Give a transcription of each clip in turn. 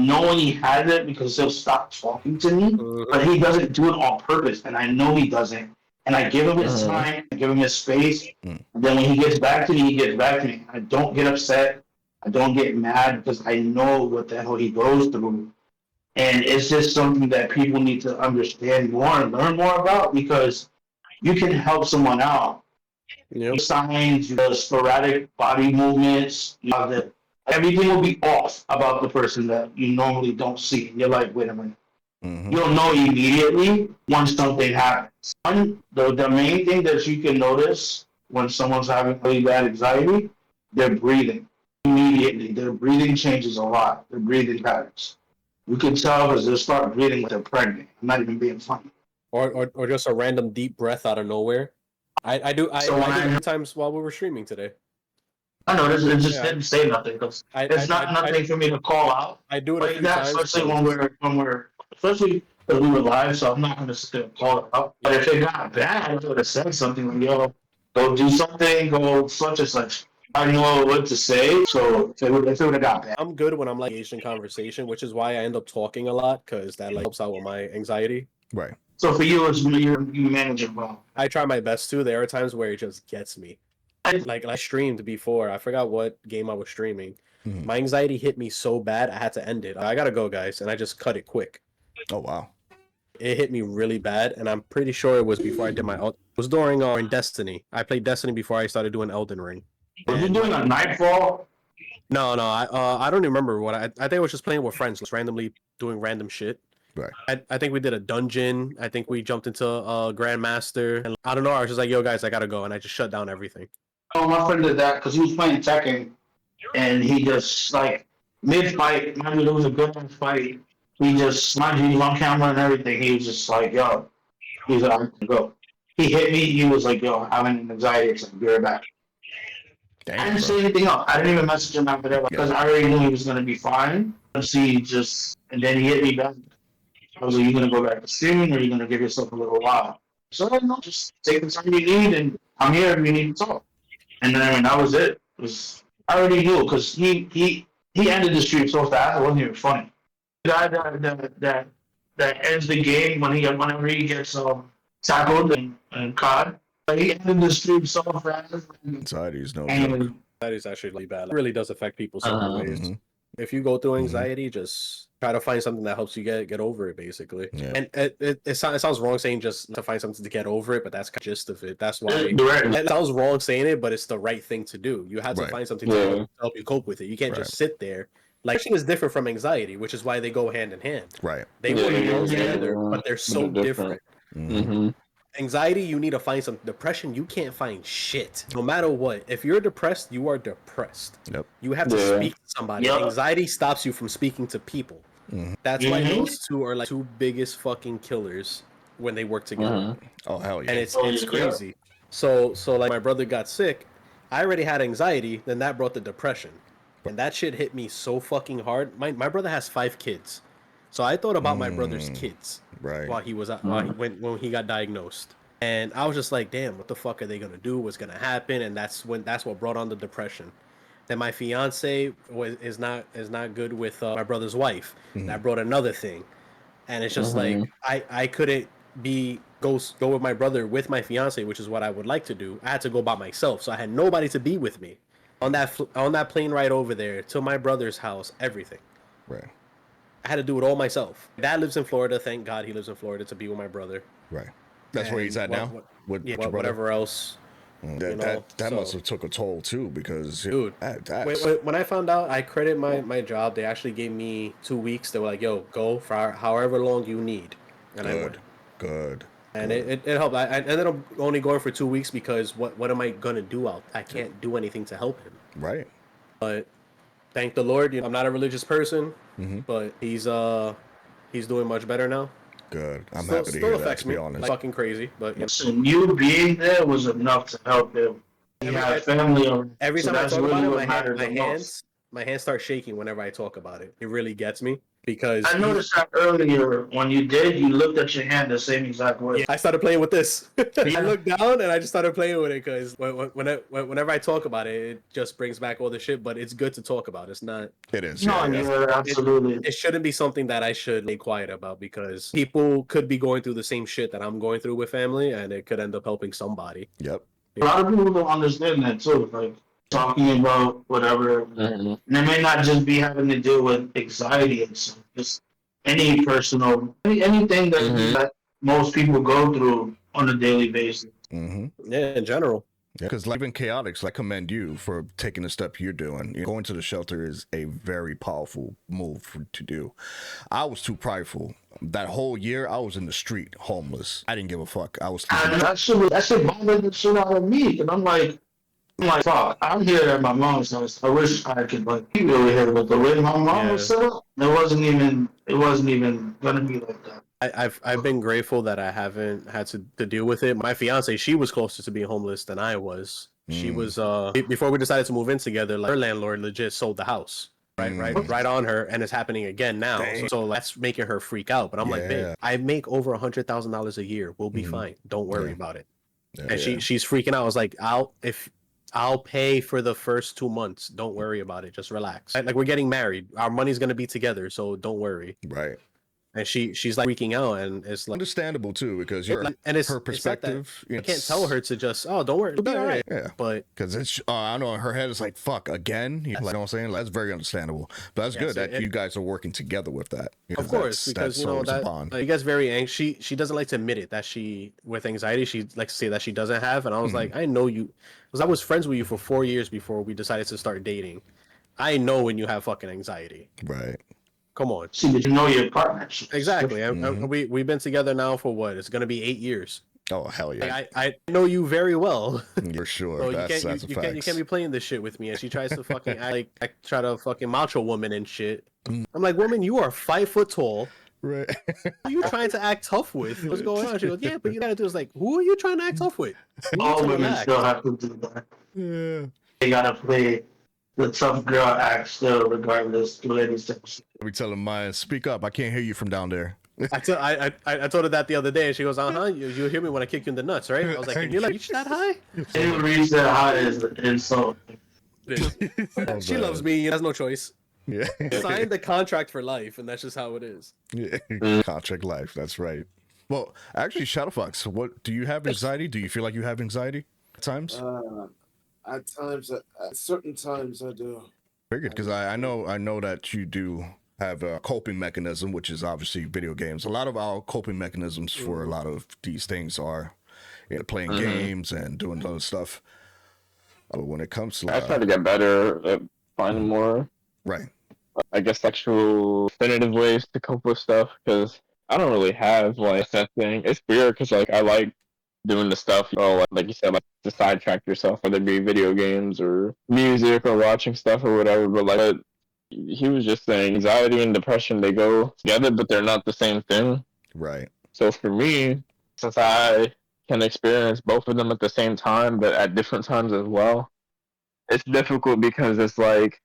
know when he has it because he'll stop talking to me, but he doesn't do it on purpose, and I know he doesn't. And I give him his time, I give him his space. And then when he gets back to me, he gets back to me. I don't get upset. I don't get mad because I know what the hell he goes through. And it's just something that people need to understand more and learn more about because you can help someone out. Yep. Signs, the sporadic body movements, everything will be off about the person that you normally don't see. You're like, wait a minute. You'll know immediately when something happens. The main thing that you can notice when someone's having really bad anxiety, they're breathing. Immediately, their breathing changes a lot. Their breathing patterns. You can tell because they'll start breathing like they're pregnant. I'm not even being funny. Or just a random deep breath out of nowhere. I do times while we were streaming today. I know it just didn't say nothing because it's not nothing for me to call out. I do it a few times, especially when we're especially because we were live, so I'm not going to call it out. But if it got bad, I would have said something like, "Yo, go do something, go such and such." I know what to say, so if it would have got bad. I'm good when I'm like engaged in conversation, which is why I end up talking a lot because that like helps out with my anxiety. Right. So for you, you manage it well. I try my best to. There are times where it just gets me. Like I streamed before. I forgot what game I was streaming. My anxiety hit me so bad, I had to end it. I gotta go, guys, and I just cut it quick. Oh wow! It hit me really bad, and I'm pretty sure it was before I did my. It was during in Destiny. I played Destiny before I started doing Elden Ring. Was you doing a Nightfall? No. I don't remember what I think I was just playing with friends, just randomly doing random shit. Right. I think we did a dungeon. I think we jumped into Grandmaster. And I don't know. I was just like, yo, guys, I gotta go. And I just shut down everything. Oh, my friend did that because he was playing Tekken. And he just, like, mid-fight, mind you, it was a good fight. He just, mind you, he was on camera and everything. He was just like, yo, he's like, I'm gonna go. He hit me. He was like, yo, I'm having anxiety. It's like, be right back. Damn, I didn't say anything else. I didn't even message him after that because I already knew he was going to be fine. And then he hit me back. I was like, you going to go back to streaming or are you going to give yourself a little while? So I know, just take the time you need and I'm here if you need to talk. And then that was it. I already knew because he ended the stream so fast it wasn't even funny. The guy that ends the game whenever he gets tackled and caught. He ended the stream so fast. Anxiety is no joke. That is actually really bad. It really does affect people certain ways. If you go through anxiety, just try to find something that helps you get over it, basically. Yeah. And it sounds wrong saying just to find something to get over it, but that's the gist of it. That's why it sounds wrong saying it, but it's the right thing to do. You have to find something to help you cope with it. You can't just sit there. Like, depression is different from anxiety, which is why they go hand in hand. Right. They work together, but they're so different. Anxiety, you need to find something. Depression, you can't find shit. No matter what. If you're depressed, you are depressed. Yep. You have to speak to somebody. Anxiety stops you from speaking to people. That's why those two are like two biggest fucking killers when they work together. Oh, hell yeah. And it's crazy. So like my brother got sick. I already had anxiety. Then that brought the depression. And that shit hit me so fucking hard. My brother has 5 kids. So I thought about my brother's kids while he was when he got diagnosed, and I was just like, "Damn, what the fuck are they gonna do? What's gonna happen?" And that's what brought on the depression. Then my fiance is not good with my brother's wife. That brought another thing, and it's just like I couldn't go with my brother with my fiance, which is what I would like to do. I had to go by myself, so I had nobody to be with me on that plane ride over there to my brother's house. Everything. Right. I had to do it all myself. Dad lives in Florida. Thank God he lives in Florida to be with my brother. Right. That's where he's at now? With your brother? Whatever else. That must have took a toll, too, because... Dude, when I found out, I credit my job. They actually gave me 2 weeks. They were like, yo, go for however long you need. And I went. Good. And it helped. I ended up only going for 2 weeks because what am I going to do out? I can't do anything to help him. Right. But thank the Lord, I'm not a religious person, but he's doing much better now. Good. I'm happy to hear that, to be honest. Fucking crazy, but listen, you being there was enough to help him. He had family on. Every time I talk about it, my hands start shaking whenever I talk about it. It really gets me. because I noticed that earlier when you did, you looked at your hand the same exact way. yeah, I started playing with this. I looked down and I just started playing with it because whenever I talk about it, it just brings back all the shit. But it's good to talk about. It's not. It is. No, Yeah, yeah. yeah, absolutely. It shouldn't be something that I should stay quiet about because people could be going through the same shit that I'm going through with family, and it could end up helping somebody. Yep. A lot of people don't understand that too. Like talking about whatever, and it may not just be having to do with anxiety. It's just any personal, anything that most people go through on a daily basis. Mm-hmm. Yeah, in general. Yeah, because like, even chaotics, I commend you for taking the step you're doing. Going to the shelter is a very powerful move to do. I was too prideful. That whole year, I was in the street, homeless. I didn't give a fuck. I was. And that shit bothered the shit out of me. And I'm like, fuck, I'm here at my mom's house. I wish I could be over here, but the way my mom was set up, it wasn't even gonna be like that. I've been grateful that I haven't had to deal with it. My fiance, she was closer to being homeless than I was. She was before we decided to move in together. Like, her landlord legit sold the house, right on her, and it's happening again now. So that's making her freak out. But I'm like, babe, I make over $100,000 a year. We'll be fine. Don't worry about it. And she's freaking out. I was like, I'll pay for the first 2 months. Don't worry about it. Just relax. Like, we're getting married. Our money's gonna be together, so don't worry. Right. And she's like freaking out, and it's like understandable too because you're and it's her perspective. I can't tell her to just don't worry, it'll be all right. Yeah, but because it's I know in her head is like fuck again. You know what I'm saying? That's very understandable. But that's good that you guys are working together with that. Of course, because you know that he gets very anxious. She doesn't like to admit it that she with anxiety. She likes to say that she doesn't have. And I was like, I know you, because I was friends with you for 4 years before we decided to start dating. I know when you have fucking anxiety. Right. Come on. See, but you know your partner. Exactly. We've been together now for what? It's gonna be 8 years. Oh hell yeah! I know you very well. You're sure. So that's a fact. You can't be playing this shit with me. And she tries to fucking I try to fucking macho woman and shit. I'm like, woman, you are 5 foot tall. Right. Who are you trying to act tough with? What's going on? She goes, yeah, but you gotta do is like, who are you trying to act tough with? All women still have to do that. Yeah. They gotta play the tough girl act still, regardless. Ladies. We tell them, Maya, speak up. I can't hear you from down there. I told her that the other day, and she goes, you hear me when I kick you in the nuts, right? I was like, can you reach that high? It reach that high is an insult. She loves me. She has no choice. Yeah. Signed the contract for life, and that's just how it is. Yeah. Contract life. That's right. Well, actually, Shadowfox, what do you have anxiety? Do you feel like you have anxiety at times? At times, at certain times, I do. Very good, because I know that you do have a coping mechanism, which is obviously video games. A lot of our coping mechanisms for a lot of these things are playing games and doing other stuff. But when it comes to I try to get better at finding more, right? I guess actual definitive ways to cope with stuff, because I don't really have like that thing. It's weird because like I like doing the stuff, like you said, like to sidetrack yourself, whether it be video games or music or watching stuff or whatever. But like he was just saying, anxiety and depression, they go together, but they're not the same thing. Right. So for me, since I can experience both of them at the same time, but at different times as well, it's difficult because it's like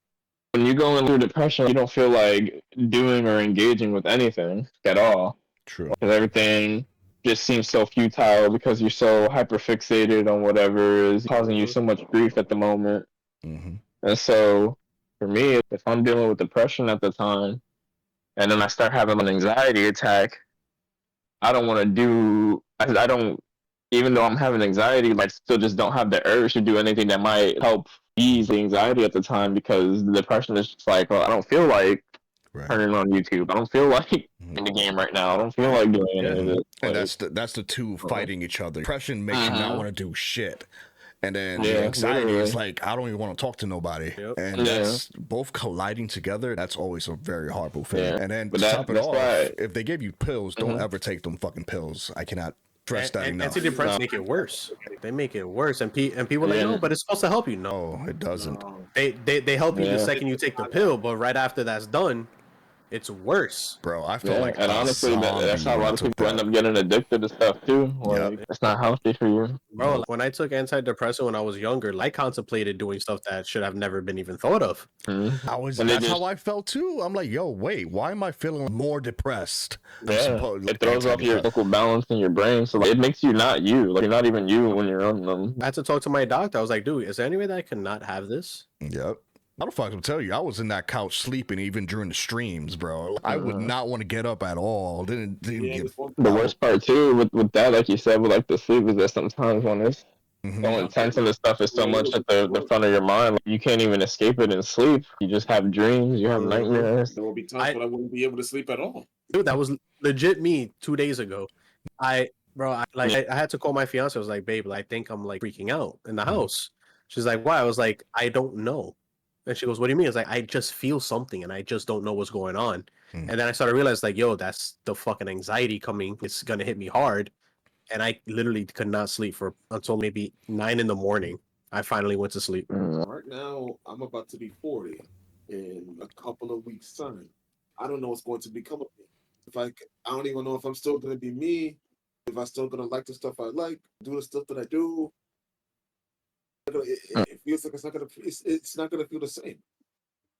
when you go into depression, you don't feel like doing or engaging with anything at all. True. Because everything just seems so futile because you're so hyperfixated on whatever is causing you so much grief at the moment. Mm-hmm. And so for me, if I'm dealing with depression at the time and then I start having an anxiety attack, I don't want to do, I don't, even though I'm having anxiety, I still just don't have the urge to do anything that might help ease the anxiety at the time, because the depression is just like, well, I don't feel like turning on YouTube. I don't feel like in the game right now. I don't feel like doing any of it. And that's the two fighting each other. Depression makes you not want to do shit. And then the anxiety is like, I don't even want to talk to nobody. Yep. And that's both colliding together. That's always a very horrible thing. Yeah. And then to top it off, if they give you pills, don't ever take them fucking pills. I cannot stress that enough. Antidepressants make it worse. They make it worse. And people are like, no, but it's supposed to help you. No, it doesn't. They help you the second you take the pill, but right after that's done, It's worse, bro. I feel like and honestly, that's how a lot of people end up getting addicted to stuff too. Like, it's not healthy for you, bro. Like, when I took antidepressant when I was younger, I contemplated doing stuff that should have never been even thought of. That's how I felt too. I'm like, yo, wait, why am I feeling more depressed? It throws off your local balance in your brain, so it makes you not you. Like, you're not even you when you're on them. I had to talk to my doctor. I was like, dude, is there any way that I can not have this? Yep. I don't fucking tell you, I was in that couch sleeping even during the streams, bro. I would not want to get up at all. The worst part too with that, like you said, with like the sleep, is that sometimes when it's so intense and the stuff is so much at the front of your mind, like, you can't even escape it in sleep. You just have dreams, you have nightmares. There will be times when I wouldn't be able to sleep at all. Dude, that was legit me 2 days ago. I had to call my fiance. I was like, babe, I think I'm like freaking out in the house. She's like, why? I was like, I don't know. And she goes, what do you mean? It's like, I just feel something and I just don't know what's going on. And then I started to realize, like, yo, that's the fucking anxiety coming. It's going to hit me hard. And I literally could not sleep until maybe 9 a.m. I finally went to sleep. Right now, I'm about to be 40 in a couple of weeks' time. I don't know what's going to become of me. I don't even know if I'm still going to be me, if I'm still going to like the stuff I like, do the stuff that I do. It feels like it's not going to feel the same.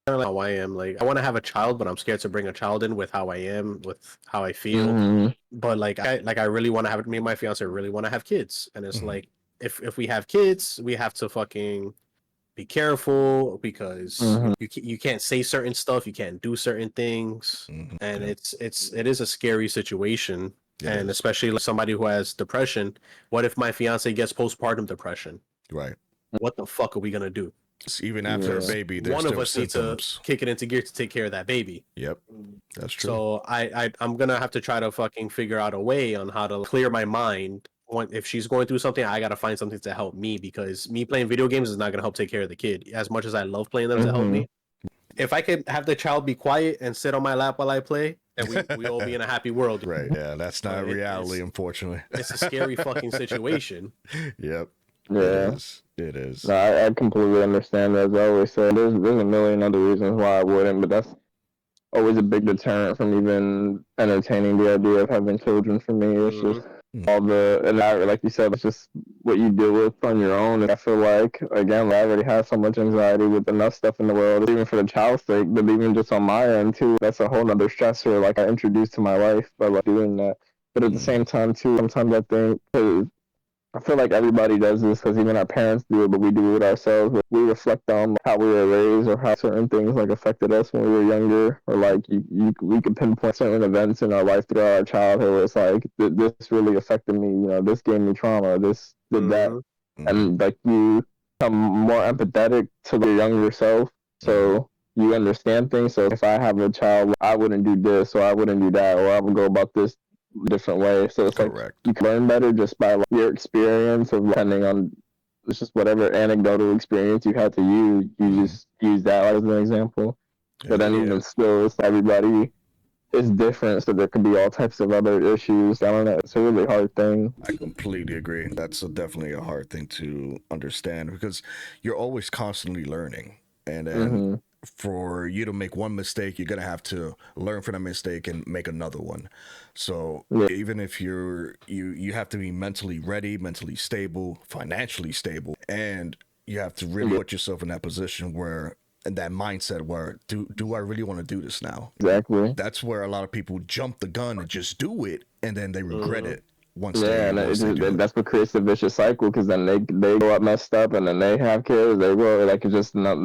Kind of like how I am. Like, I want to have a child, but I'm scared to bring a child in with how I am, with how I feel. But I really want to have me and my fiance really want to have kids, and it's like if we have kids, we have to fucking be careful because you can't say certain stuff, you can't do certain things, and it is a scary situation. And especially like somebody who has depression. What if my fiance gets postpartum depression? Right. What the fuck are we gonna do? Even after a baby, there's one of us symptoms. need to kick it into gear to take care of that baby. Yep, that's true. So I'm gonna have to try to fucking figure out a way on how to clear my mind. If she's going through something, I gotta find something to help me, because me playing video games is not gonna help take care of the kid. As much as I love playing them to help me, if I could have the child be quiet and sit on my lap while I play, then we all be in a happy world. Right? Yeah, that's not reality, unfortunately. It's a scary fucking situation. Yep. Yeah, it is. No, I completely understand. As I always say, there's a million other reasons why I wouldn't, but that's always a big deterrent from even entertaining the idea of having children. For me, it's just like you said, it's just what you deal with on your own. And I feel like, again, I already have so much anxiety with enough stuff in the world, even for the child's sake, but even just on my end too, that's a whole nother stressor like I introduced to my life by like doing that. But at the same time too, sometimes I think, I feel like everybody does this, because even our parents do it, but we do it ourselves. We reflect on how we were raised or how certain things like affected us when we were younger, or like we could pinpoint certain events in our life throughout our childhood where it's like, this really affected me, this gave me trauma, this did that. And like you become more empathetic to your younger self, so you understand things. So if I have a child, I wouldn't do this, or I wouldn't do that, or I would go about this different way. So it's like you can learn better just by like, your experience, of depending on it's just whatever anecdotal experience you had to use, you just use that as an example. But then even still, it's everybody is different, so there could be all types of other issues. I don't know, it's a really hard thing. I completely agree. That's definitely a hard thing to understand, because you're always constantly learning, and then for you to make one mistake, you're gonna have to learn from that mistake and make another one. So even if you have to be mentally ready, mentally stable, financially stable, and you have to really put yourself in that position where, in that mindset where, do I really want to do this now? Exactly. That's where a lot of people jump the gun and just do it, and then they regret it. That's what creates the vicious cycle, because then they grow up messed up, and then they have kids, they grow like it's just not.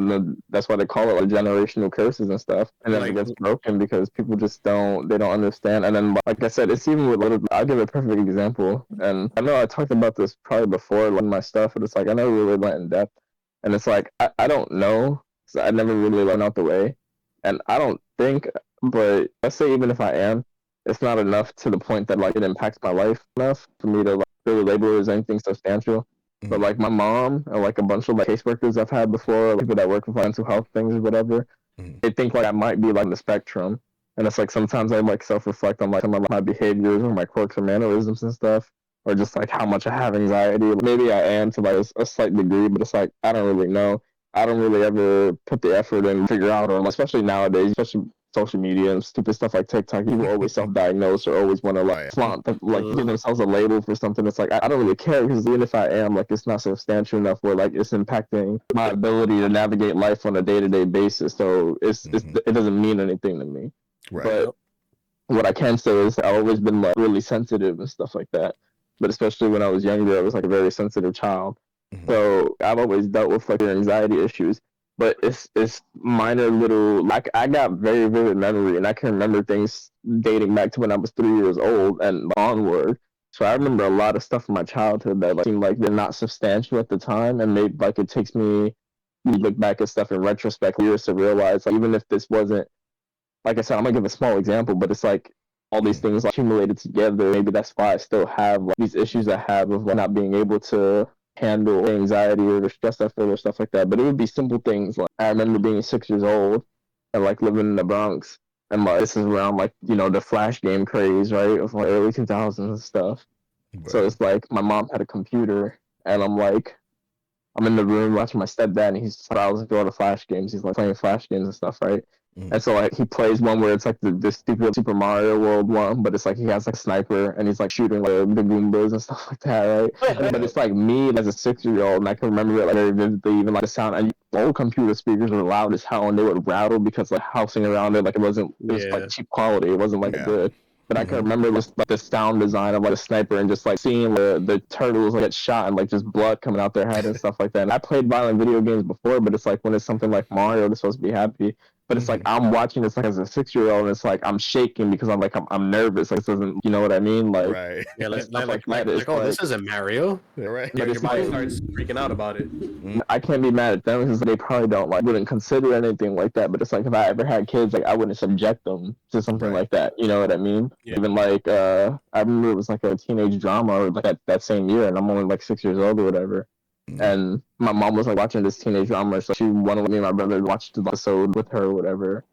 That's why they call it like generational curses and stuff, and then it gets broken because people just don't understand. And then, like I said, it's even with little. I'll give a perfect example, and I know I talked about this probably before in my stuff, but it's like I never really went in depth, and it's like I don't know, so I never really went out the way, and I don't think, but let's say even if I am, it's not enough to the point that like it impacts my life enough for me to like really label it as anything substantial. But like my mom and like a bunch of like caseworkers I've had before, like people that work with mental health things or whatever, they think like I might be like on the spectrum. And it's like sometimes I like self-reflect on like some of my behaviors or my quirks or mannerisms and stuff, or just like how much I have anxiety. Maybe I am to like a slight degree, but it's like I don't really know. I don't really ever put the effort in to figure out, or especially nowadays, especially social media and stupid stuff like TikTok, people always self-diagnose or always want to like flaunt, like give themselves a label for something. It's like I don't really care, because even if I am, like, it's not substantial enough where like it's impacting my ability to navigate life on a day-to-day basis. So it doesn't mean anything to me. Right. But what I can say is I've always been like really sensitive and stuff like that. But especially when I was younger, I was like a very sensitive child. So I've always dealt with like anxiety issues. But it's minor little, like, I got very vivid memory, and I can remember things dating back to when I was 3 years old and onward. So I remember a lot of stuff from my childhood that like seemed like they're not substantial at the time, and maybe like it takes me, you look back at stuff in retrospect years to realize, like, even if this wasn't, like I said, I'm gonna give a small example, but it's like all these things like, accumulated together. Maybe that's why I still have like, these issues I have of like, not being able to handle anxiety or the stress I feel or stuff like that. But it would be simple things. Like, I remember being 6 years old and like living in the Bronx, and like this is around like, you know, the Flash game craze, right, of like early 2000s and stuff. Right. So it's like my mom had a computer, and I'm in the room watching my stepdad, and he's browsing through all the Flash games. He's like playing Flash games and stuff, right? And so like he plays one where it's like the stupid Super Mario World one, but it's like he has like a sniper and he's like shooting like the Goombas and stuff like that, right? But it's like me as a 6-year-old, and I can remember it like very vividly, even like the sound. And old computer speakers were loud as hell, and they would rattle because like housing around it, like it was like cheap quality. It wasn't like good. But I can remember just like the sound design of like a sniper, and just like seeing the turtles like, get shot and like just blood coming out their head and stuff like that. And I played violent video games before, but it's like when it's something like Mario, they're supposed to be happy. But it's like I'm watching this like as a 6-year-old, and it's like I'm shaking because I'm nervous. Like, this isn't, you know what I mean? Like, right. Yeah, this isn't Mario. Yeah, right. But your body starts freaking out about it. I can't be mad at them because they probably don't wouldn't consider anything like that. But it's like if I ever had kids, like I wouldn't subject them to something like that. You know what I mean? Yeah. Even like I remember it was like a teenage drama or like that same year, and I'm only like 6 years old or whatever. And my mom was like watching this teenage drama, so she wanted me and my brother to watch the episode with her or whatever.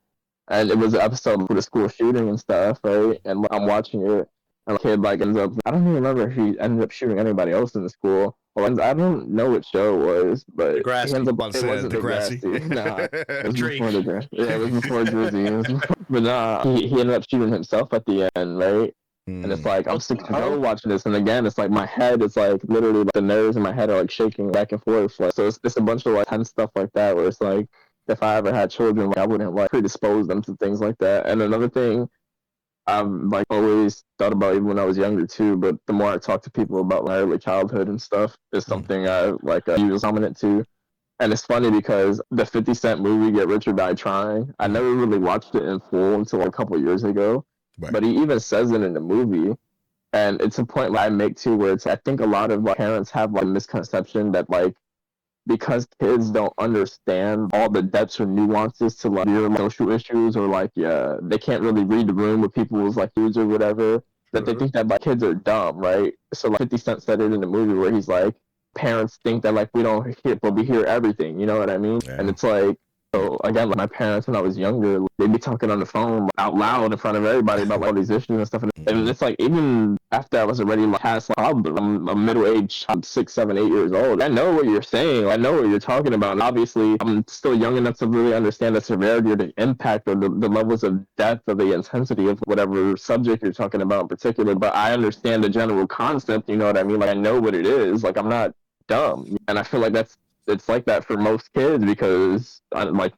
And it was an episode with the school shooting and stuff, right? And I'm watching it, and the kid like ends up, I don't even remember if he ended up shooting anybody else in the school. I don't know what show it was, but it wasn't Degrassi. Nah, it was before Degrassi. Yeah, it was before Drizzy. But nah, he ended up shooting himself at the end, right? And it's like I'm 6 years old watching this, and again, it's like my head, it's like literally like, the nerves in my head are like shaking back and forth. Like, so it's a bunch of like tense stuff like that, where it's like if I ever had children, like, I wouldn't like predispose them to things like that. And another thing I've like always thought about, even when I was younger too, but the more I talk to people about my early childhood and stuff, is something I like use dominant to. And it's funny because the 50 Cent movie Get Rich or Die Trying, I never really watched it in full until like, a couple years ago. Right. But he even says it in the movie, and it's a point I make too, where it's I think a lot of like, parents have like misconception that like because kids don't understand all the depths or nuances to like your social issues, or like they can't really read the room with people's like views or whatever, that they think that like kids are dumb, right? So like 50 Cent said it in the movie where he's like, parents think that like we don't hear, but we hear everything, you know what I mean? Yeah. And it's like, so again, like my parents when I was younger, they'd be talking on the phone out loud in front of everybody about like, all these issues and stuff. And it's like, even after I was already like past, like, I'm a middle-aged, I'm 6, 7, 8 years old. I know what you're saying. I know what you're talking about. And obviously, I'm still young enough to really understand the severity or the impact or the levels of depth or the intensity of whatever subject you're talking about in particular. But I understand the general concept, you know what I mean? Like, I know what it is. Like, I'm not dumb. And I feel like it's like that for most kids because like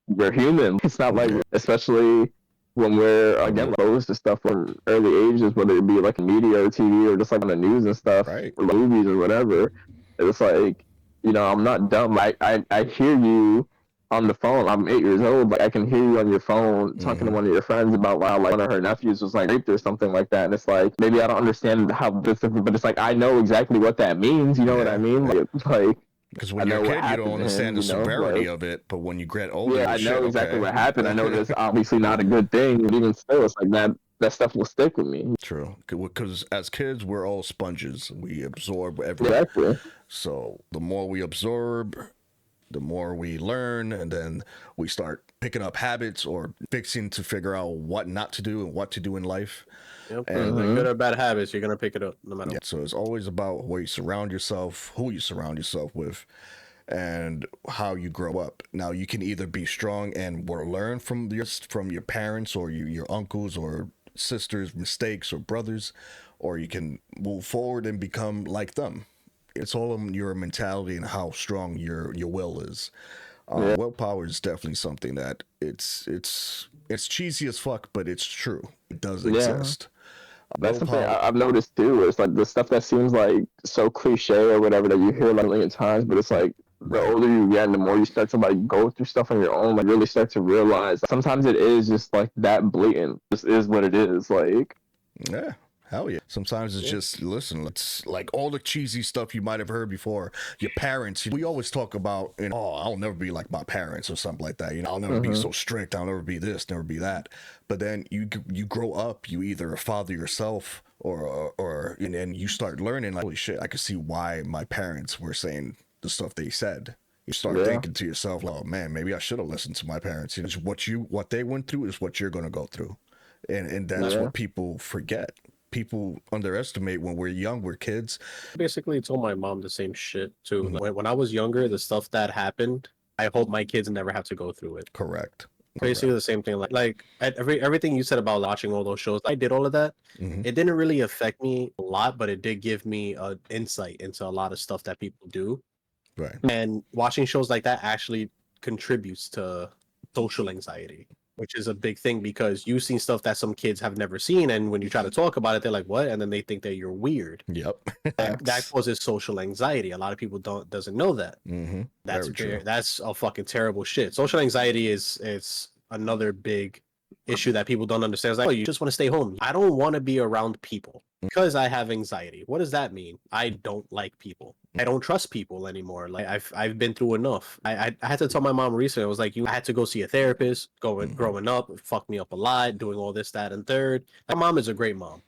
we're human. It's not like, especially when we're again exposed to stuff from early ages, whether it be like media or TV or just like on the news and stuff, right, or movies or whatever. It's like, you know, I'm not dumb. I hear you on the phone. I'm 8 years old. Like I can hear you on your phone talking to one of your friends about how like one of her nephews was like raped or something like that. And it's like maybe I don't understand how this, but it's like I know exactly what that means. You know what I mean? Like because when you're a kid, you don't understand the severity of it, but when you get older, I know exactly what happened. I know that's obviously not a good thing, but even still, it's like that stuff will stick with me. True, because as kids, we're all sponges. We absorb everything. Exactly. So the more we absorb, the more we learn, and then we start picking up habits or fixing to figure out what not to do and what to do in life. Yep. And good or bad habits, you're gonna pick it up no matter what. So it's always about where you surround yourself, who you surround yourself with, and how you grow up. Now you can either be strong and learn from your parents or your uncles or sisters' mistakes or brothers, or you can move forward and become like them. It's all in your mentality and how strong your will is. Willpower is definitely something that it's cheesy as fuck, but it's true. It does exist. That's something I've noticed too. It's like the stuff that seems like so cliche or whatever that you hear like a million times, but it's like the older you get and the more you start to like go through stuff on your own, like really start to realize sometimes it is just like that blatant. This is what it is. Like, yeah. Hell yeah. Sometimes it's just, listen, it's like all the cheesy stuff you might have heard before. Your parents, we always talk about, oh, I'll never be like my parents or something like that. I'll never be so strict. I'll never be this, never be that. But then you grow up, you either father yourself and then you start learning like, holy shit, I can see why my parents were saying the stuff they said. You start thinking to yourself, like, oh man, maybe I should have listened to my parents. What they went through is what you're going to go through. And that's what people forget. People underestimate when we're young, we're kids. Basically told my mom the same shit too. Like, when I was younger, the stuff that happened, I hope my kids never have to go through it. Correct. Basically the same thing. Like everything you said about watching all those shows, I did all of that. It didn't really affect me a lot, but it did give me an insight into a lot of stuff that people do. Right. And watching shows like that actually contributes to social anxiety, which is a big thing because you've seen stuff that some kids have never seen, and when you try to talk about it, they're like, "What?" And then they think that you're weird. Yep. that causes social anxiety. A lot of people doesn't know that. That's a fucking terrible shit. Social anxiety is another big issue that people don't understand. It's like, oh, you just want to stay home. I don't want to be around people because I have anxiety. What does that mean? I don't like people. I don't trust people anymore. Like I've been through enough. I had to tell my mom recently. I was like, I had to go see a therapist. Growing up, it fucked me up a lot. Doing all this, that, and third. My mom is a great mom.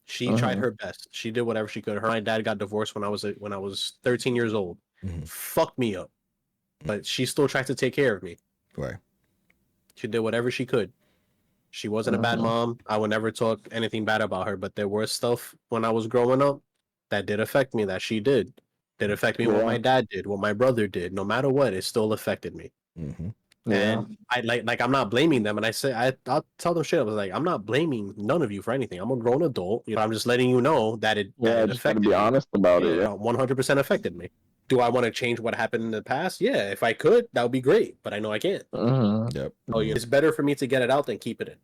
She tried her best. She did whatever she could. Her and my dad got divorced when I was 13 years old. Fucked me up, but she still tried to take care of me. Right. She did whatever she could. She wasn't a bad mom. I would never talk anything bad about her, but there was stuff when I was growing up that did affect me, that she did. Did affect me what my dad did, what my brother did. No matter what, it still affected me. And I like I'm not blaming them. And I'll tell them shit. I was like, I'm not blaming none of you for anything. I'm a grown adult. I'm just letting you know that it affected me. Be honest about it. 100% affected me. Do I want to change what happened in the past? Yeah, if I could, that would be great. But I know I can't. Yep. It's better for me to get it out than keep it in.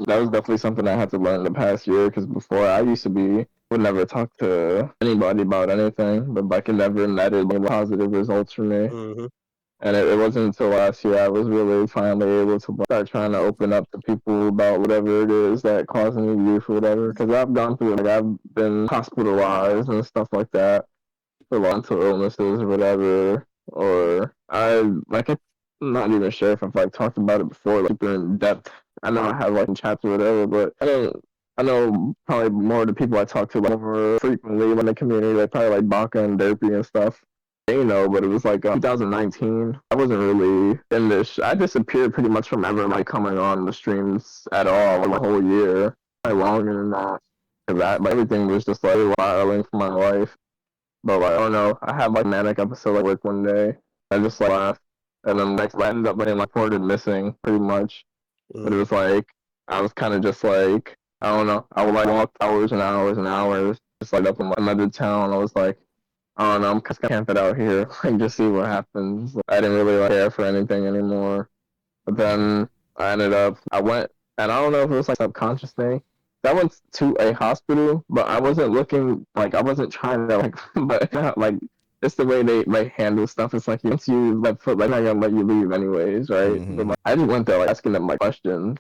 That was definitely something I had to learn the past year, because before I used to would never talk to anybody about anything, but I could never netted positive results for me. And it wasn't until last year I was really finally able to start trying to open up to people about whatever it is that causing me grief or whatever. Because I've gone through, like, I've been hospitalized and stuff like that for mental illnesses or whatever. Or I'm not even sure if I've like talked about it before, like super in depth. I know I have like in chats or whatever, but I know probably more of the people I talk to like more frequently in the community, like probably like Baka and Derpy and stuff. But it was like 2019. I wasn't really in this. I disappeared pretty much from ever like coming on the streams at all the whole year. Like longer than that. Cause everything was just like wilding for my life. But like, I don't know. I had like a manic episode at work one day. I just like laughed, and then like I ended up being like reported missing pretty much. But it was like I was kind of just like, I don't know. I would like walk hours and hours and hours just like up in another town. I was like, I don't know, I'm just camping out here, like, just see what happens. I didn't really care for anything anymore. But then I went, and I don't know if it was like a subconscious thing. I went to a hospital, but I wasn't looking, like, I wasn't trying to, like, but, like, it's the way they, like, handle stuff. It's like, once you let foot, like, they're not gonna let you leave anyways, right? But, like, I just went there, like, asking them, like, questions.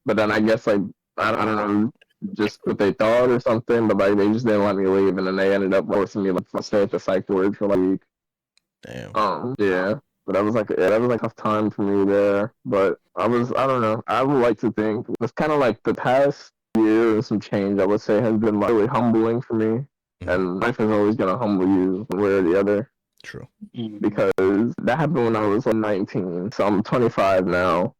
But then I guess, like, I don't know, just what they thought or something, but like they just didn't let me leave, and then they ended up forcing me like to stay at the psych ward for like a week. Damn. Yeah, but that was like a tough time for me there. But I don't know. I would like to think it's kind of like the past year and some change, I would say, has been like really humbling for me. And life is always gonna humble you one way or the other. True. Because that happened when I was like 19, so I'm 25 now.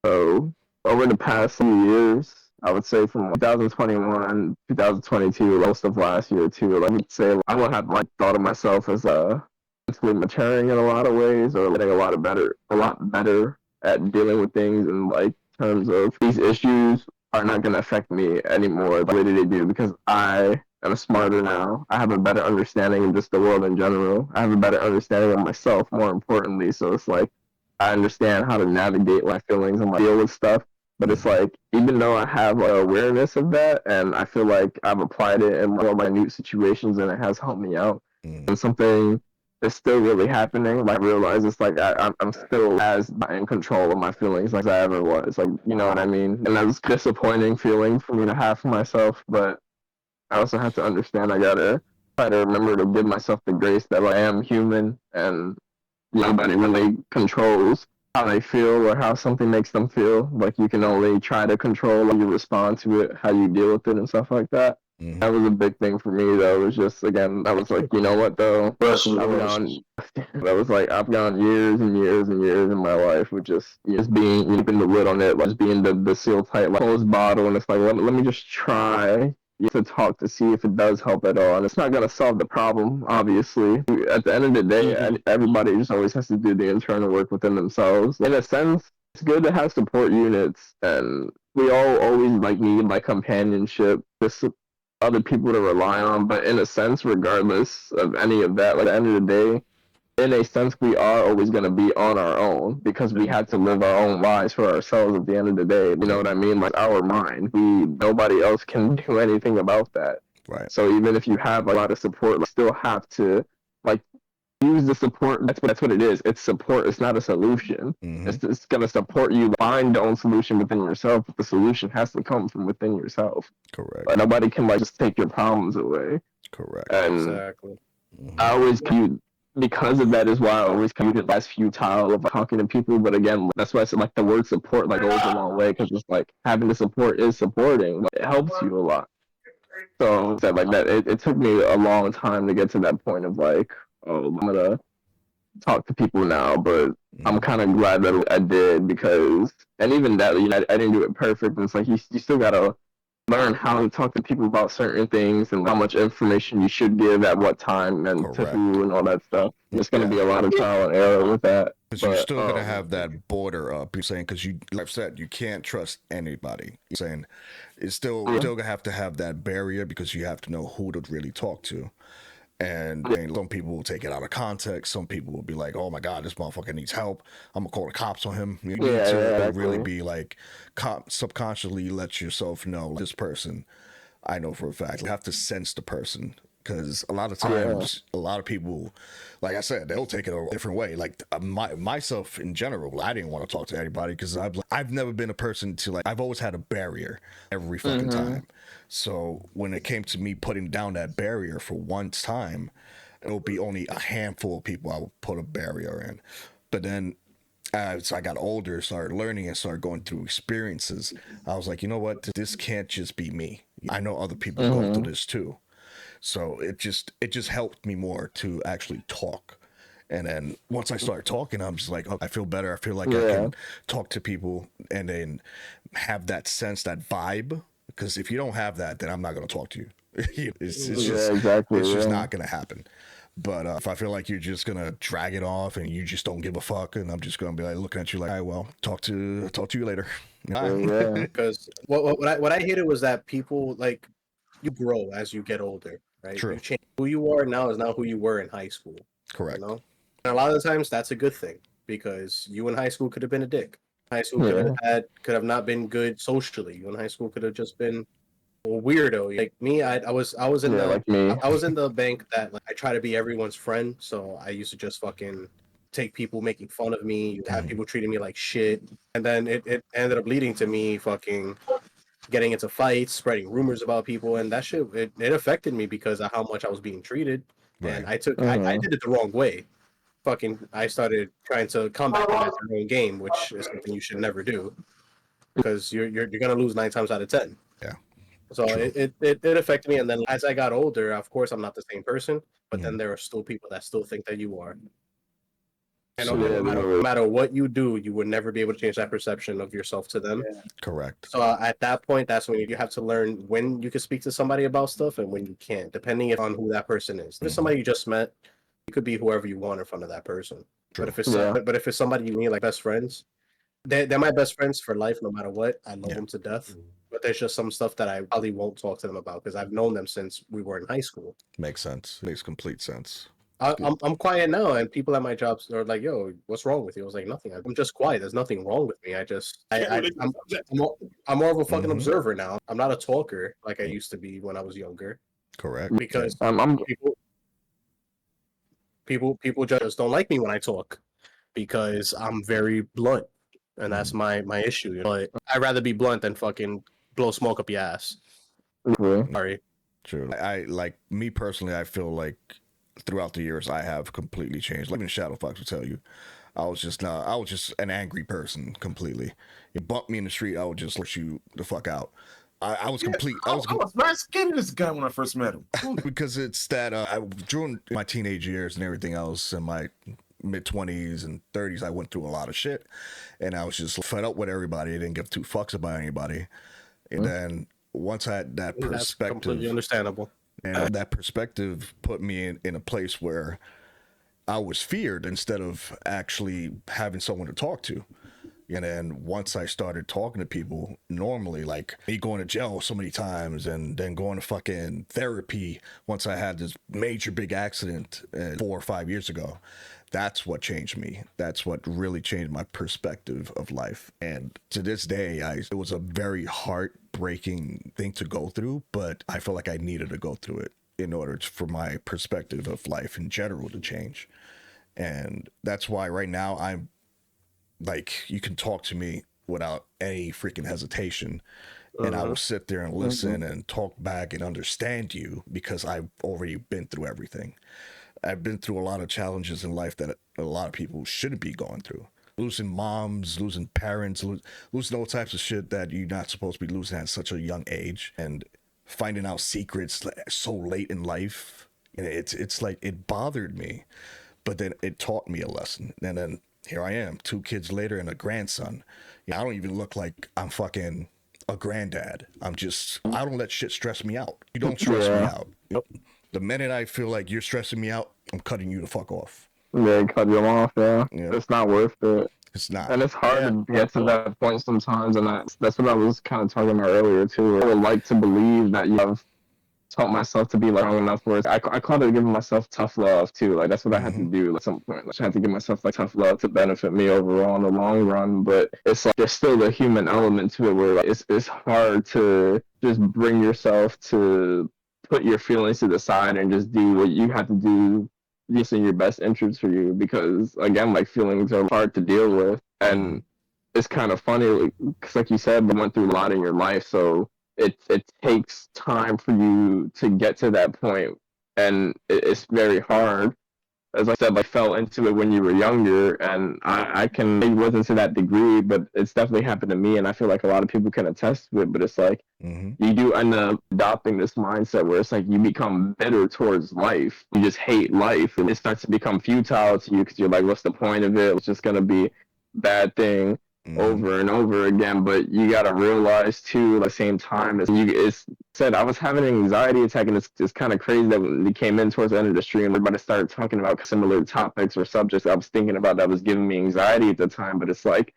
So over the past few years, I would say from 2021, 2022, most of last year too, I would say I would have like thought of myself as mentally maturing in a lot of ways, or getting a lot better at dealing with things, and like terms of these issues are not going to affect me anymore the way that they do, because I am smarter now. I have a better understanding of just the world in general. I have a better understanding of myself, more importantly. So it's like I understand how to navigate my feelings and deal with stuff. But it's like, even though I have awareness of that, and I feel like I've applied it in more minute situations, and it has helped me out, and something is still really happening. Like, I realize it's like I'm still as in control of my feelings like I ever was. Like, you know what I mean? And that's a disappointing feeling for me to have for myself. But I also have to understand I gotta try to remember to give myself the grace that I am human, and nobody really controls how they feel or how something makes them feel. Like, you can only try to control how you respond to it, how you deal with it, and stuff like that. That was a big thing for me, though. It was just, again, I was like, you know what, though? I've gone years and years and years in my life with just being, keeping the lid on it, like, just being the seal tight, like, closed bottle. And it's like, let me just try to talk to see if it does help at all. And it's not going to solve the problem, obviously. At the end of the day, everybody just always has to do the internal work within themselves. In a sense, it's good to have support units, and we all always like need like companionship, just other people to rely on. But in a sense, regardless of any of that, like, at the end of the day, in a sense, we are always going to be on our own, because we had to live our own lives for ourselves at the end of the day. You know what I mean? Like, our mind, nobody else can do anything about that. Right. So even if you have a lot of support, you still have to like use the support. That's what it is. It's support. It's not a solution. It's going to support you find your own solution within yourself, but the solution has to come from within yourself. Correct. Like, nobody can like just take your problems away. Correct. And Exactly. I always because of that is why I always viewed it as futile of talking to people. But again, that's why I said like the word support like goes a long way, because it's like having the support is supporting. Like, it helps you a lot. So that like that, it took me a long time to get to that point of like, oh, I'm gonna talk to people now. But I'm kind of glad that I did, because, and even that, you know, I didn't do it perfect. And it's like you still gotta learn how to talk to people about certain things, and how much information you should give at what time, and to who, and all that stuff. There's going to be a lot of trial and error with that. Because you're still going to have that border up. You're saying, because like I've said, you can't trust anybody. You're saying it's still going to have that barrier, because you have to know who to really talk to. And some people will take it out of context. Some people will be like, "Oh my God, this motherfucker needs help. I'm gonna call the cops on him." You need to really be like, subconsciously let yourself know this person. I know for a fact. You have to sense the person, because a lot of times, a lot of people, like I said, they'll take it a different way. Like myself in general, I didn't want to talk to anybody, because I've never been a person to like. I've always had a barrier every fucking time. So when it came to me putting down that barrier for one time, it'll be only a handful of people I would put a barrier in. But then as I got older, started learning and started going through experiences, I was like, you know what? This can't just be me. I know other people go through this too. So it just helped me more to actually talk. And then once I started talking, I'm just like, oh, I feel better. I feel like I can talk to people and then have that sense, that vibe. Because if you don't have that, then I'm not going to talk to you. It's just not going to happen. But if I feel like you're just going to drag it off and you just don't give a fuck, and I'm just going to be like looking at you like, all right, well, talk to you later. Because what I hated was that people, like, you grow as you get older, right? True. You change. Who you are now is not who you were in high school. Correct. You know? And a lot of the times that's a good thing, because you in high school could have been a dick. High school could have not been good socially. You in high school could have just been a weirdo. Like me, I was in I was in the bank that, like, I try to be everyone's friend. So I used to just fucking take people making fun of me, have people treating me like shit, and then it ended up leading to me fucking getting into fights, spreading rumors about people, and that shit it affected me because of how much I was being treated. Right. And I did it the wrong way. I started trying to combat them as your own game, which is something you should never do, because you're gonna lose 9 times out of 10. Yeah. So it affected me, and then as I got older, of course, I'm not the same person, but then there are still people that still think that you are. And no matter what you do, you would never be able to change that perception of yourself to them. Correct. So at that point, that's when you have to learn when you can speak to somebody about stuff and when you can't, depending on who that person is. If there's somebody you just met, You could be whoever you want in front of that person. True. But if it's somebody you need like best friends, they're my best friends for life, no matter what. I love them to death. But there's just some stuff that I probably won't talk to them about because I've known them since we were in high school. Makes sense. Makes complete sense. I'm quiet now, and people at my job are like, "Yo, what's wrong with you?" I was like, "Nothing. I'm just quiet. There's nothing wrong with me. I'm more of a fucking observer now. I'm not a talker like I used to be when I was younger. Correct. Because people just don't like me when I talk because I'm very blunt, and that's my issue. But I'd rather be blunt than fucking blow smoke up your ass. Sorry. True. I like me personally. I feel like throughout the years I have completely changed. Like even Shadow Fox would tell you, I was just an angry person completely. You bump me in the street, I would just let you the fuck out. I was complete. I was very scared of this guy when I first met him because it's that during my teenage years and everything else in my mid-20s and 30s, I went through a lot of shit, and I was just fed up with everybody. I didn't give two fucks about anybody, and then once I had that perspective, that's completely understandable. And that perspective put me in a place where I was feared instead of actually having someone to talk to. And then once I started talking to people normally, like me going to jail so many times and then going to fucking therapy once I had this major big accident 4 or 5 years ago, that's what changed me. That's what really changed my perspective of life. And to this day, it was a very heartbreaking thing to go through, but I feel like I needed to go through it in order for my perspective of life in general to change. And that's why right now I'm like, you can talk to me without any freaking hesitation. And I will sit there and listen and talk back and understand you because I've already been through everything. I've been through a lot of challenges in life that a lot of people shouldn't be going through. Losing moms, losing parents, losing all types of shit that you're not supposed to be losing at such a young age, and finding out secrets so late in life. And it's like, it bothered me, but then it taught me a lesson. And then here I am, 2 kids later and a grandson. I don't even look like I'm fucking a granddad. I don't let shit stress me out. You don't stress me out. Yep. The minute I feel like you're stressing me out, I'm cutting you the fuck off. Yeah, cut you off, yeah. It's not worth it. It's not. And it's hard to get to that point sometimes, and that's what I was kind of talking about earlier, too. I would like to believe that you have taught myself to be like strong enough where I call it giving myself tough love, too. Like, that's what I had to do at some point. Like, I had to give myself, like, tough love to benefit me overall in the long run, but it's like, there's still the human element to it where, like, it's hard to just bring yourself to put your feelings to the side and just do what you have to do just in your best interest for you, because again, like, feelings are hard to deal with, and it's kind of funny because, like you said, you went through a lot in your life, so it takes time for you to get to that point, and it's very hard. As I said, like, fell into it when you were younger, and it wasn't to that degree, but it's definitely happened to me, and I feel like a lot of people can attest to it. But it's like, you do end up adopting this mindset where it's like you become bitter towards life. You just hate life, and it starts to become futile to you because you're like, what's the point of it? It's just gonna be a bad thing over and over again. But you gotta realize too, at the same time, it's said I was having an anxiety attack, and it's kind of crazy that when we came in towards the end of the stream, everybody started talking about similar topics or subjects I was thinking about that was giving me anxiety at the time. But it's like,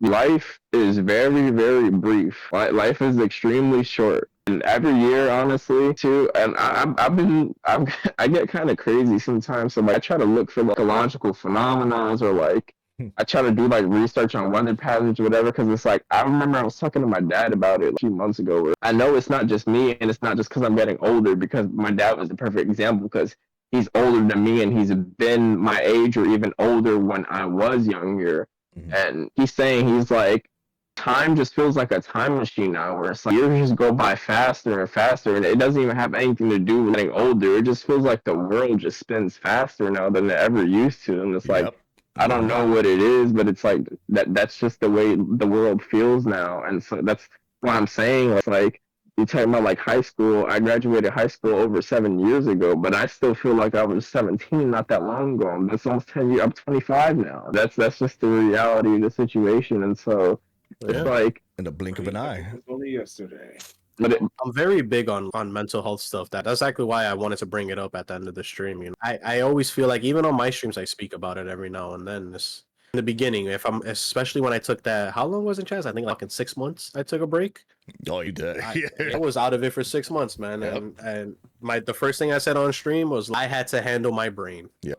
life is very, very brief. Life is extremely short. And every year, honestly, too, and I get kind of crazy sometimes. So like, I try to look for like ecological phenomena, or like, I try to do like research on weather patterns or whatever, because it's like, I remember I was talking to my dad about it a few months ago. Where I know it's not just me, and it's not just because I'm getting older, because my dad was the perfect example, because he's older than me and he's been my age or even older when I was younger. And he's saying, he's like, time just feels like a time machine now, where it's like years just go by faster and faster, and it doesn't even have anything to do with getting older. It just feels like the world just spins faster now than it ever used to. And it's like, I don't know what it is, but it's like that's just the way the world feels now. And so that's what I'm saying. Like, you're talking about like high school. I graduated high school over 7 years ago, but I still feel like I was 17 not that long ago. That's almost 10 years. I'm 25 now. That's just the reality of the situation. And so it's like, in the blink of an eye. It was only yesterday. I'm very big on mental health stuff. That's exactly why I wanted to bring it up at the end of the stream. You know, I always feel like even on my streams I speak about it every now and then. This in the beginning, especially when I took that. How long was it, Chaz? I think like in 6 months I took a break. Oh, you did. I was out of it for 6 months, man. Yep. And the first thing I said on stream was I had to handle my brain. Yep.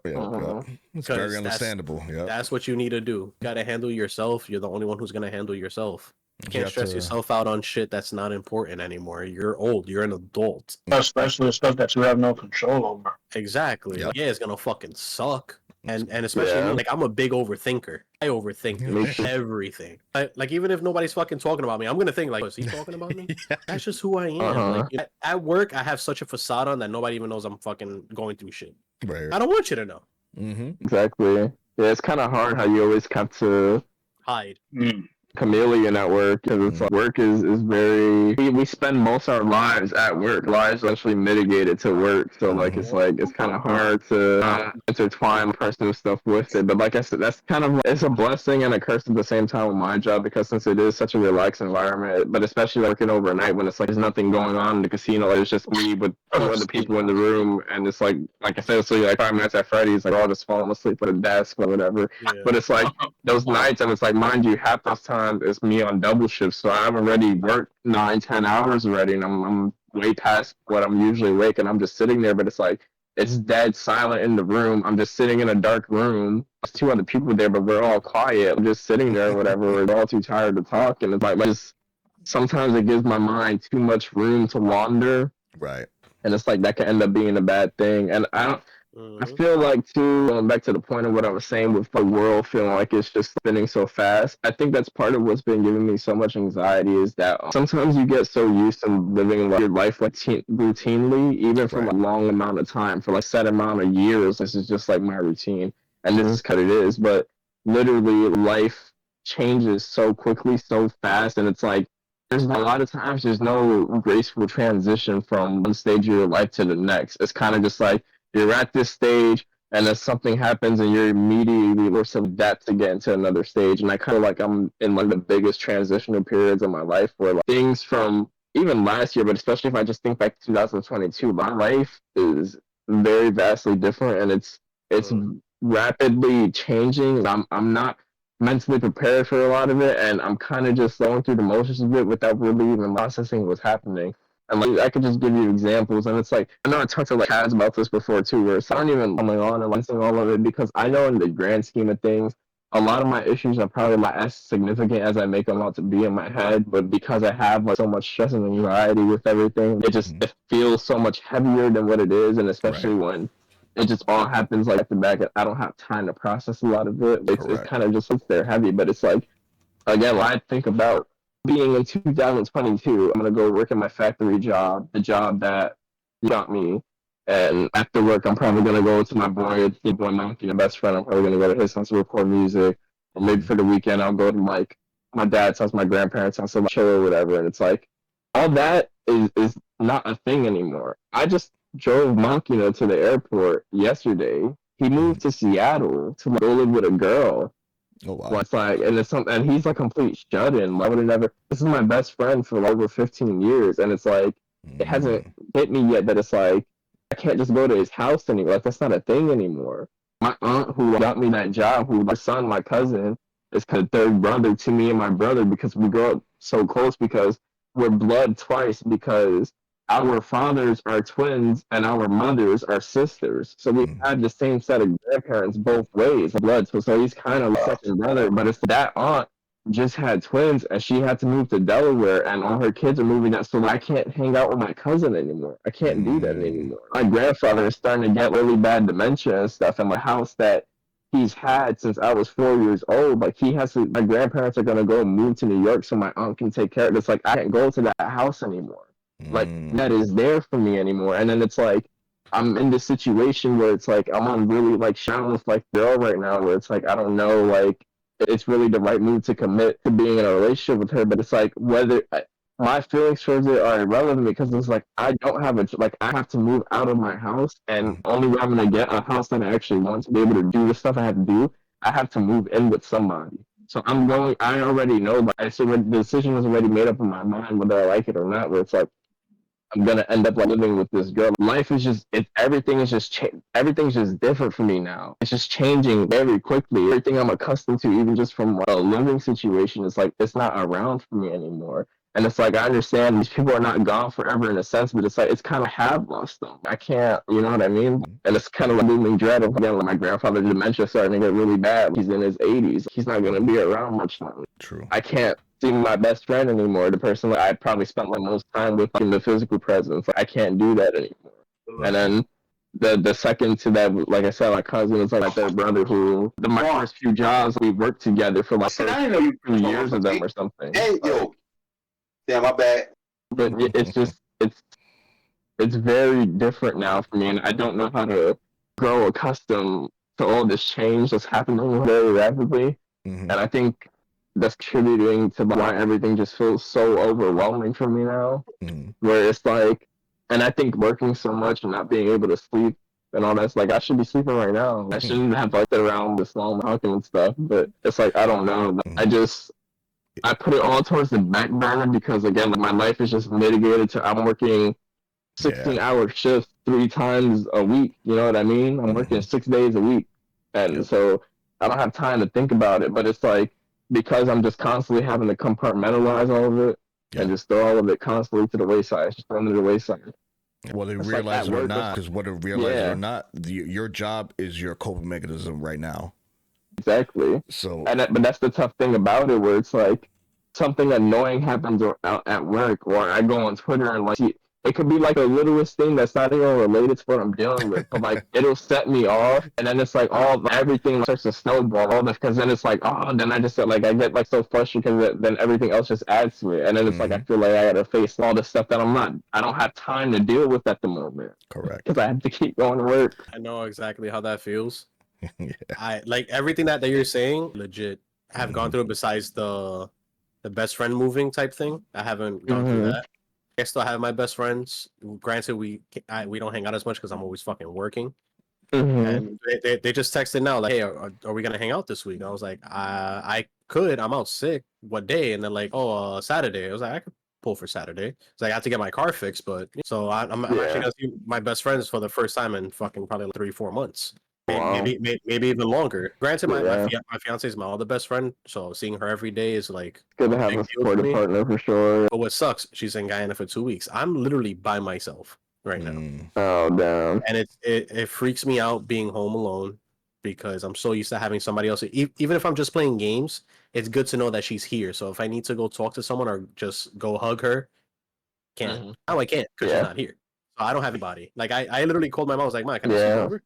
It's very understandable. Yeah, that's what you need to do. You gotta handle yourself. You're the only one who's gonna handle yourself. You can't stress yourself out on shit that's not important anymore. You're old. You're an adult. Especially the stuff that you have no control over. Exactly. Yep. Yeah, it's gonna fucking suck. And especially me, like I'm a big overthinker. I overthink everything. Like even if nobody's fucking talking about me, I'm gonna think like, is he talking about me? That's just who I am. Like, at work, I have such a facade on that nobody even knows I'm fucking going through shit. Right. I don't want you to know. Exactly. Yeah, it's kind of hard how you always have to hide. Chameleon at work, because it's like work is very, we spend most of our lives at work. Lives actually mitigated to work, so like it's kind of hard to intertwine personal stuff with it. But like I said, that's kind of, it's a blessing and a curse at the same time with my job, because since it is such a relaxed environment, but especially working overnight when it's like there's nothing going on in the casino, like, it's just me with two other people in the room, and it's like I said, so like 5 minutes at Freddy's, like all just falling asleep at a desk or whatever. But it's like those nights, and it's like, mind you, half those times it's me on double shifts, so I've already worked 9-10 hours already, and I'm way past what I'm usually awake, and I'm just sitting there. But it's like it's dead silent in the room. I'm just sitting in a dark room. There's 2 other people there, but we're all quiet. I'm just sitting there or whatever. We're all too tired to talk, and it's like just sometimes it gives my mind too much room to wander. Right. And it's like that can end up being a bad thing. And I feel like, too, going back to the point of what I was saying with the world feeling like it's just spinning so fast, I think that's part of what's been giving me so much anxiety, is that sometimes you get so used to living your life like routinely, even for a long amount of time, for like a set amount of years. This is just like my routine, and this is what it is. But literally, life changes so quickly, so fast, and it's like there's a lot of times there's no graceful transition from one stage of your life to the next. It's kind of just like you're at this stage, and then something happens, and you're immediately forced to adapt to get into another stage. And I kind of like I'm in one of the biggest transitional periods of my life, where like, things from even last year, but especially if I just think back to 2022, my life is very vastly different, and it's rapidly changing. I'm not mentally prepared for a lot of it, and I'm kind of just going through the motions of it without really even processing what's happening. And like I could just give you examples, and it's like I know I talked to like Kaz about this before too, where it's not even coming on and listening all of it, because I know in the grand scheme of things, a lot of my issues are probably not as significant as I make them out to be in my head. But because I have like so much stress and anxiety with everything, it feels so much heavier than what it is, and especially when it just all happens like the back, and I don't have time to process a lot of it. It's kind of just sits there heavy. But it's like, again, when I think about being in 2022, I'm gonna go work in my factory job, the job that got me. And after work, I'm probably gonna go to my boy Monkey, my best friend. I'm probably gonna go to his house to record music, or maybe for the weekend I'll go to like my dad's house, my grandparents' house, to chill or whatever. And it's like all that is not a thing anymore. I just drove Monkey to the airport yesterday. He moved to Seattle to go live with a girl. Oh wow! Well, it's like, and he's a complete shut-in. Why would it never? This is my best friend for over 15 years, and it's like it hasn't hit me yet that it's like I can't just go to his house anymore. Like that's not a thing anymore. My aunt, who got me that job, who my son, my cousin, is the third brother to me and my brother, because we grew up so close, because we're blood twice, because our fathers are twins and our mothers are sisters. So we had the same set of grandparents both ways, blood. So he's kind of like second brother. But it's that aunt just had twins, and she had to move to Delaware, and all her kids are moving out. So I can't hang out with my cousin anymore. I can't do that anymore. My grandfather is starting to get really bad dementia and stuff, and my house that he's had since I was 4 years old, like my grandparents are gonna go move to New York so my aunt can take care of it. It's like I can't go to that house anymore. Like that is there for me anymore. And then it's like I'm in this situation where it's like I'm on really like shine with like girl right now, where it's like I don't know like it's really the right move to commit to being in a relationship with her. But it's like whether my feelings towards it are irrelevant, because it's like I don't have I have to move out of my house, and only way I'm gonna get a house that I actually want to be able to do the stuff I have to do, I have to move in with somebody. So I already know, but so the decision is already made up in my mind whether I like it or not. Where it's like I'm gonna end up like living with this girl. Life is just everything's just different for me now. It's just changing very quickly. Everything I'm accustomed to, even just from a living situation, is like it's not around for me anymore. And it's like I understand these people are not gone forever in a sense, but it's like it's kind of have lost them. I can't, you know what I mean? And it's kind of like looming dread of again, like my grandfather's dementia starting to get really bad. He's in his 80s. He's not gonna be around much longer. True. I can't see my best friend anymore. The person that I probably spent like most time with in the physical presence. Like, I can't do that anymore. And then the second to that, like I said, my cousin is like my third brother who my first few jobs we worked together for like I didn't know you 2 years of them or something. Hey, yo. Yeah, my bad. But it's just it's very different now for me, and I don't know how to grow accustomed to all this change that's happening very rapidly. And I think that's contributing to why everything just feels so overwhelming for me now. Where it's like, and I think working so much and not being able to sleep and all that's like, I should be sleeping right now. I shouldn't have like around this long talking and stuff. But it's like, I don't know. I put it all towards the back burner because again, like, my life is just mitigated to I'm working 16-hour shifts 3 times a week. You know what I mean? I'm working 6 days a week, and so I don't have time to think about it. But it's like because I'm just constantly having to compartmentalize all of it and just throw all of it constantly to the wayside, just throw it to the wayside. Whether you realize it or not, because whether you realize it or not, your job is your coping mechanism right now. Exactly. So, but that's the tough thing about it, where it's like something annoying happens out at work, or I go on Twitter and like it could be like the littlest thing that's not even related to what I'm dealing with, but like it'll set me off, and then it's like everything starts to snowball. Because then it's like then I just like I get like so frustrated because then everything else just adds to it, and then it's like I feel like I gotta face all this stuff that I don't have time to deal with at the moment. Correct. Because I have to keep going to work. I know exactly how that feels. I like everything that you're saying. Legit, I have gone through it. Besides the best friend moving type thing, I haven't gone through that. I still have my best friends. Granted, we don't hang out as much because I'm always fucking working. And they just texted now like, hey, are we gonna hang out this week? And I was like, I could. I'm out sick. What day? And then like, Saturday. I was like, I could pull for Saturday. So I have to get my car fixed, but so I'm actually gonna see my best friends for the first time in fucking probably like 3-4 months. Maybe even longer. Granted, my fiance is my other best friend, so seeing her every day is like good to have a supportive partner for sure. But what sucks, she's in Guyana for 2 weeks. I'm literally by myself right now. Oh damn! And it freaks me out being home alone because I'm so used to having somebody else. Even if I'm just playing games, it's good to know that she's here. So if I need to go talk to someone or just go hug her, can't. Now I can't because she's not here. So I don't have anybody. Like I literally called my mom. I was like, "Mom, can I sleep over?"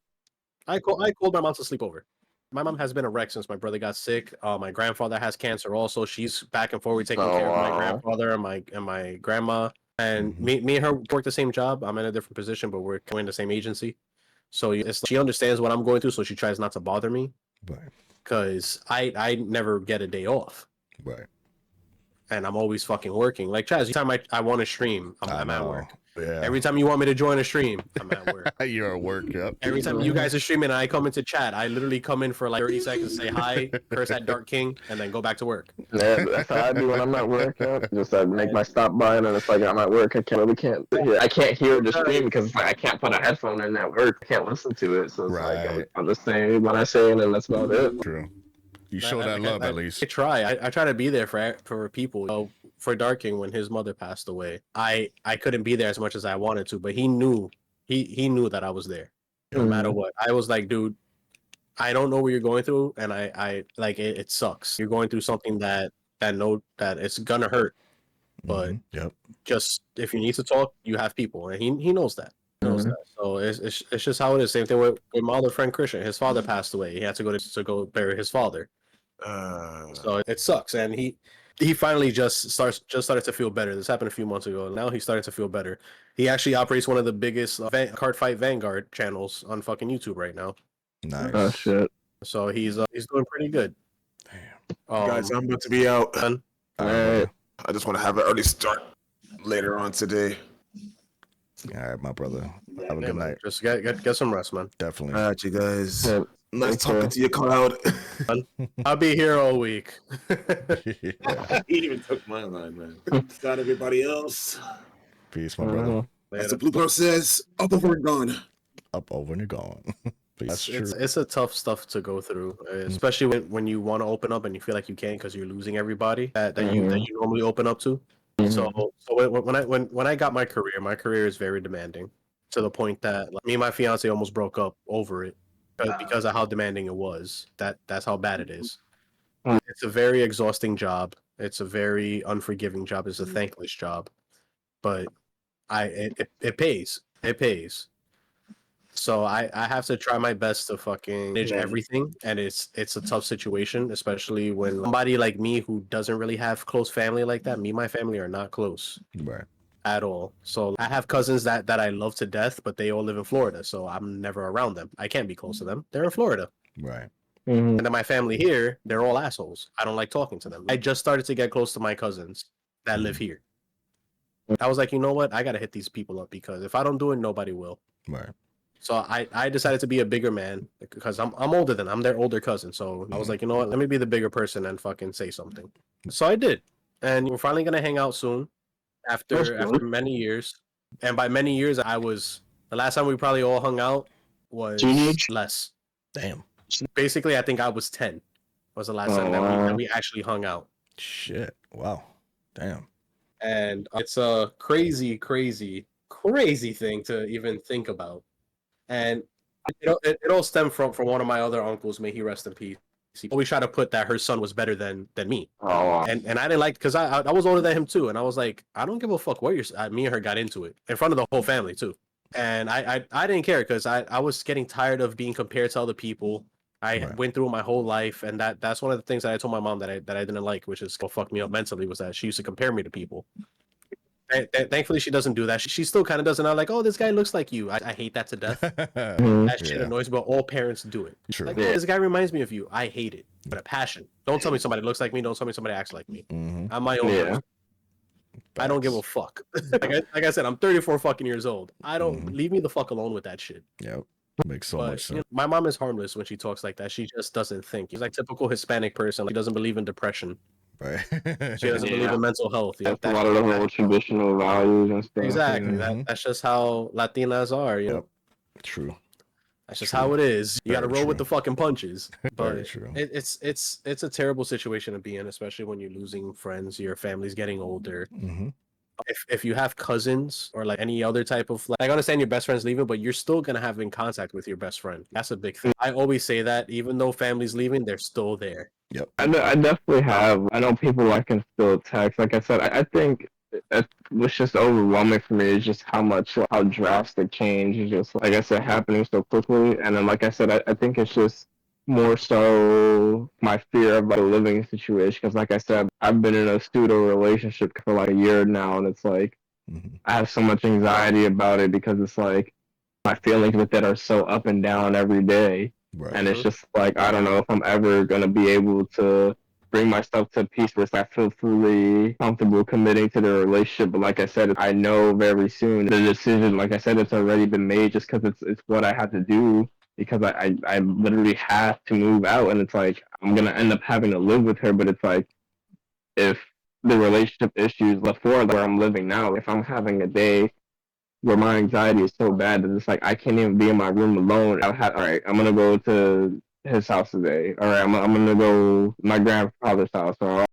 I called my mom to sleep over. My mom has been a wreck since my brother got sick. My grandfather has cancer also. She's back and forward taking care of my grandfather and my grandma. And me and her work the same job. I'm in a different position, but we're in the same agency. So she understands what I'm going through, so she tries not to bother me. Right. Because I never get a day off. Right. And I'm always fucking working. Like, Chaz, every time I want to stream, I'm at work. Yeah. Every time you want me to join a stream, I'm at work. You're at work, yep. Every time you guys are streaming and I come into chat, I literally come in for like 30 seconds, say hi, curse at Dark King, and then go back to work. Yeah, that's how I do when I'm at work. Just make my stop by, and then it's like I'm at work. I can't hear the stream because it's like I can't put a headphone in at work. I can't listen to it. So it's like I'm just saying what I say, and then that's about it. True. You show that love at least. I try to be there for people. For Dark King, when his mother passed away, I couldn't be there as much as I wanted to, but he knew that I was there, no matter what. I was like, dude, I don't know what you're going through, and I like it sucks. You're going through something that it's gonna hurt, but just if you need to talk, you have people, and he knows that. That. So it's just how it is. Same thing with my other friend Christian. His father passed away. He had to go bury his father. So it sucks, and he finally just started to feel better. This happened a few months ago. Now he's starting to feel better. He actually operates one of the biggest card fight Vanguard channels on fucking YouTube right now. Nice. Oh shit. So he's doing pretty good. Damn. Guys, I'm about to be out. All right. I just want to have an early start later on today. All right, my brother. Have a good night. Just get some rest, man. Definitely. All right, you guys. Yeah. Nice talking to you, Cloud. I'll be here all week. He even took my line, man. Got everybody else. Peace, my brother. As the blue car says, up, over, and gone. Up, over, and gone. That's true. It's a tough stuff to go through, especially when you want to open up and you feel like you can't because you're losing everybody that you normally open up to. So when I got my career is very demanding to the point that me and my fiance almost broke up over it because of how demanding it was. That's how bad it is. It's a very exhausting job. It's a very unforgiving job. It's a thankless job, but it pays. It pays. So I have to try my best to fucking manage everything, and it's a tough situation, especially when somebody like me who doesn't really have close family like that. Me and my family are not close at all. So I have cousins that I love to death, but they all live in Florida, so I'm never around them. I can't be close to them. They're in Florida. Right. And then my family here, they're all assholes. I don't like talking to them. I just started to get close to my cousins that live here. I was like, you know what? I gotta hit these people up because if I don't do it, nobody will. Right. So I decided to be a bigger man because I'm older than them. I'm their older cousin. So I was like, you know what? Let me be the bigger person and fucking say something. So I did. And we're finally gonna hang out soon after many years. And by many years, the last time we probably all hung out was less. Damn. Basically, I think I was 10 was the last time that we actually hung out. Shit. Wow. Damn. And it's a crazy, crazy, crazy thing to even think about. And it all stemmed from one of my other uncles, may he rest in peace. He always tried to put that her son was better than me. And I didn't like, because I was older than him too, and I was like, I don't give a fuck what me and her got into it in front of the whole family too. And I didn't care because I was getting tired of being compared to other people. I went through my whole life, and that's one of the things that I told my mom that I didn't like, which is what fucked me up mentally, was that she used to compare me to people. Thankfully, she doesn't do that. She still kind of doesn't know, like, oh, this guy looks like you. I hate that to death. That shit annoys me, but all parents do it. True. Like, this guy reminds me of you. I hate it, but a passion. Don't tell me somebody looks like me. Don't tell me somebody acts like me. I'm my own person. I don't give a fuck. like I said, I'm 34 fucking years old. I don't leave me the fuck alone with that shit. Yep. Makes so much sense. You know, my mom is harmless when she talks like that. She just doesn't think. She's like typical Hispanic person. Like, she doesn't believe in depression. Right. She doesn't believe in mental health. That's a lot of the whole traditional values and stuff. Exactly. That's just how Latinas are. You know. True. That's just how it is. You got to roll with the fucking punches. But Very true. It's a terrible situation to be in, especially when you're losing friends. Your family's getting older. If you have cousins or like any other type of, like, I understand your best friend's leaving, but you're still gonna have in contact with your best friend. That's a big thing. I always say that even though family's leaving, they're still there. Yep. I definitely have. I know people I can still text. Like I said, I think what's just overwhelming for me is just how drastic change is just, like I said, happening so quickly. And then, like I said, I think it's just more so my fear of the living situation, because like I said, I've been in a pseudo relationship for like a year now, and it's like I have so much anxiety about it because it's like my feelings with it are so up and down every day. And it's just like, I don't know if I'm ever gonna be able to bring myself to a peace where I feel fully comfortable committing to the relationship. But like I said, I know very soon the decision, like I said, it's already been made, just because it's what I have to do, because I literally have to move out. And it's like, I'm going to end up having to live with her. But it's like, if the relationship issues left for where I'm living now, if I'm having a day where my anxiety is so bad that it's like, I can't even be in my room alone, all right, I'm going to go to his house today. All right, I'm going to go to my grandfather's house. Or